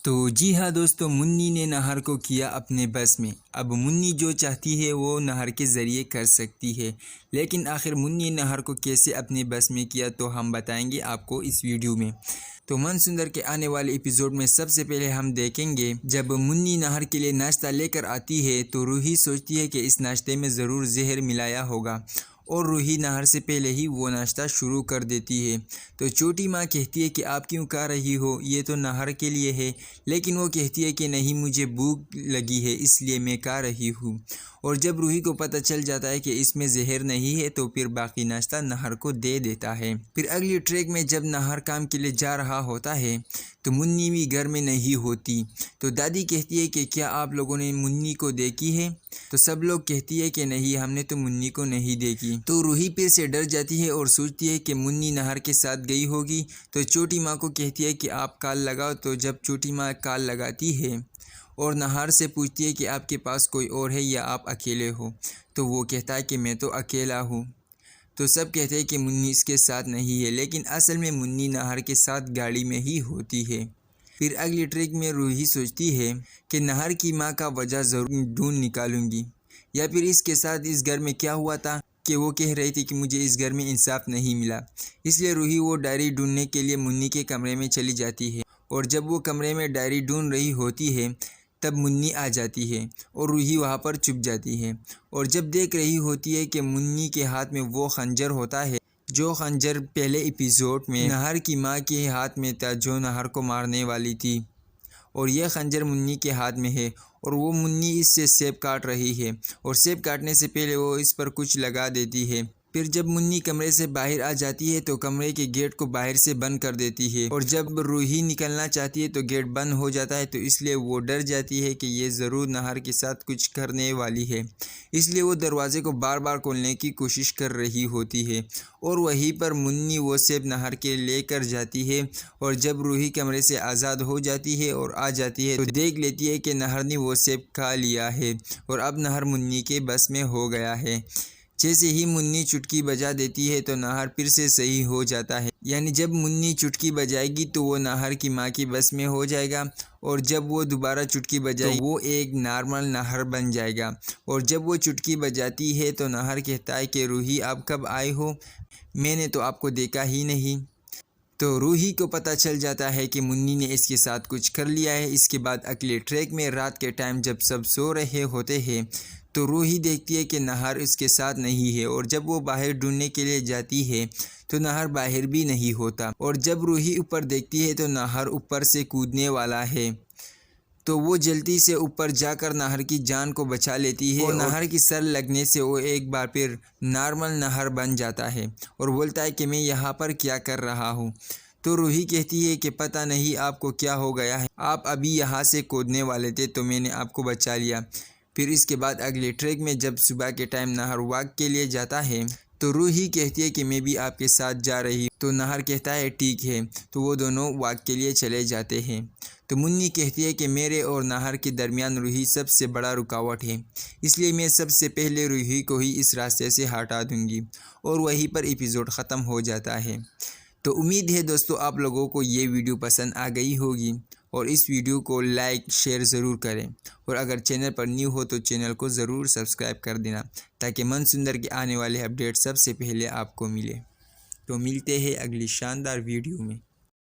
तो जी हाँ दोस्तों, मुन्नी ने नहर को किया अपने बस में। अब मुन्नी जो चाहती है वो नहर के ज़रिए कर सकती है, लेकिन आखिर मुन्नी नहर को कैसे अपने बस में किया तो हम बताएंगे आपको इस वीडियो में। तो मनसुंदर के आने वाले एपिसोड में सबसे पहले हम देखेंगे जब मुन्नी नहर के लिए नाश्ता लेकर आती है तो रूही सोचती है कि इस नाश्ते में ज़रूर जहर मिलाया होगा और रूही नहर से पहले ही वो नाश्ता शुरू कर देती है। तो छोटी माँ कहती है कि आप क्यों खा रही हो, ये तो नहर के लिए है, लेकिन वो कहती है कि नहीं, मुझे भूख लगी है इसलिए मैं खा रही हूँ। और जब रूही को पता चल जाता है कि इसमें जहर नहीं है तो फिर बाकी नाश्ता नहर को दे देता है। फिर अगली ट्रैक में जब नहर काम के लिए जा रहा होता है तो मुन्नी भी घर में नहीं होती। तो दादी कहती है कि क्या आप लोगों ने मुन्नी को देखी है? तो सब लोग कहती है कि नहीं, हमने तो मुन्नी को नहीं देखी। तो रूही फिर से डर जाती है और सोचती है कि मुन्नी नहर के साथ गई होगी। तो छोटी माँ को कहती है कि आप काल लगाओ। तो जब छोटी माँ काल लगाती है और नहर से पूछती है कि आपके पास कोई और है या आप अकेले हो, तो वो कहता है कि मैं तो अकेला हूँ। तो सब कहते हैं कि मुन्नी इसके साथ नहीं है, लेकिन असल में मुन्नी नहर के साथ गाड़ी में ही होती है। फिर अगली ट्रिक में रूही सोचती है कि नहर की माँ का वजह ज़रूर ढूंढ निकालूंगी, या फिर इसके साथ इस घर में क्या हुआ था कि वो कह रही थी कि मुझे इस घर में इंसाफ नहीं मिला। इसलिए रूही वो डायरी ढूंढने के लिए मुन्नी के कमरे में चली जाती है, और जब वो कमरे में डायरी ढूंढ रही होती है तब मुन्नी आ जाती है और रूही वहाँ पर छुप जाती है। और जब देख रही होती है कि मुन्नी के हाथ में वो खंजर होता है जो खंजर पहले एपिसोड में नहर की माँ के हाथ में था, जो नहर को मारने वाली थी, और यह खंजर मुन्नी के हाथ में है और वो मुन्नी इससे सेब काट रही है और सेब काटने से पहले वो इस पर कुछ लगा देती है। फिर जब मुन्नी कमरे से बाहर आ जाती है तो कमरे के गेट को बाहर से बंद कर देती है, और जब रूही निकलना चाहती है तो गेट बंद हो जाता है। तो इसलिए वो डर जाती है कि ये ज़रूर नहर के साथ कुछ करने वाली है, इसलिए वो दरवाजे को बार बार खोलने की कोशिश कर रही होती है। और वहीं पर मुन्नी वो सेब नहर के लेकर जाती है, और जब रूही कमरे से आज़ाद हो जाती है और आ जाती है तो देख लेती है कि नहर ने वो सेब खा लिया है और अब नहर मुन्नी के बस में हो गया है। जैसे ही मुन्नी चुटकी बजा देती है तो नहर फिर से सही हो जाता है, यानी जब मुन्नी चुटकी बजाएगी तो वो नहर की माँ की बस में हो जाएगा, और जब वो दोबारा चुटकी बजाएगी तो वो एक नॉर्मल नहर बन जाएगा। और जब वो चुटकी बजाती है तो नहर कहता है कि रूही आप कब आए हो, मैंने तो आपको देखा ही नहीं। तो रूही को पता चल जाता है कि मुन्नी ने इसके साथ कुछ कर लिया है। इसके बाद अगले ट्रैक में रात के टाइम जब सब सो रहे होते हैं तो रूही देखती है कि नहर इसके साथ नहीं है, और जब वो बाहर ढूंढने के लिए जाती है तो नहर बाहर भी नहीं होता, और जब रूही ऊपर देखती है तो नहर ऊपर से कूदने वाला है। तो वो जल्दी से ऊपर जाकर नहर की जान को बचा लेती है, और नहर की सर लगने से वो एक बार फिर नॉर्मल नहर बन जाता है और बोलता है कि मैं यहाँ पर क्या कर रहा हूँ। तो रूही कहती है कि पता नहीं आपको क्या हो गया है, आप अभी यहाँ से कूदने वाले थे तो मैंने आपको बचा लिया। फिर इसके बाद अगले ट्रैक में जब सुबह के टाइम नहर वॉक के लिए जाता है तो रूही कहती है कि मैं भी आपके साथ जा रही हूँ। तो नहर कहता है ठीक है, तो वो दोनों वॉक के लिए चले जाते हैं। तो मुन्नी कहती है कि मेरे और नहर के दरमियान रूही सबसे बड़ा रुकावट है, इसलिए मैं सबसे पहले रूही को ही इस रास्ते से हटा दूंगी, और वहीं पर एपिसोड ख़त्म हो जाता है। तो उम्मीद है दोस्तों आप लोगों को ये वीडियो पसंद आ गई होगी, और इस वीडियो को लाइक शेयर ज़रूर करें, और अगर चैनल पर न्यू हो तो चैनल को ज़रूर सब्सक्राइब कर देना ताकि मनसुंदर के आने वाले अपडेट सबसे पहले आपको मिले। तो मिलते हैं अगली शानदार वीडियो में।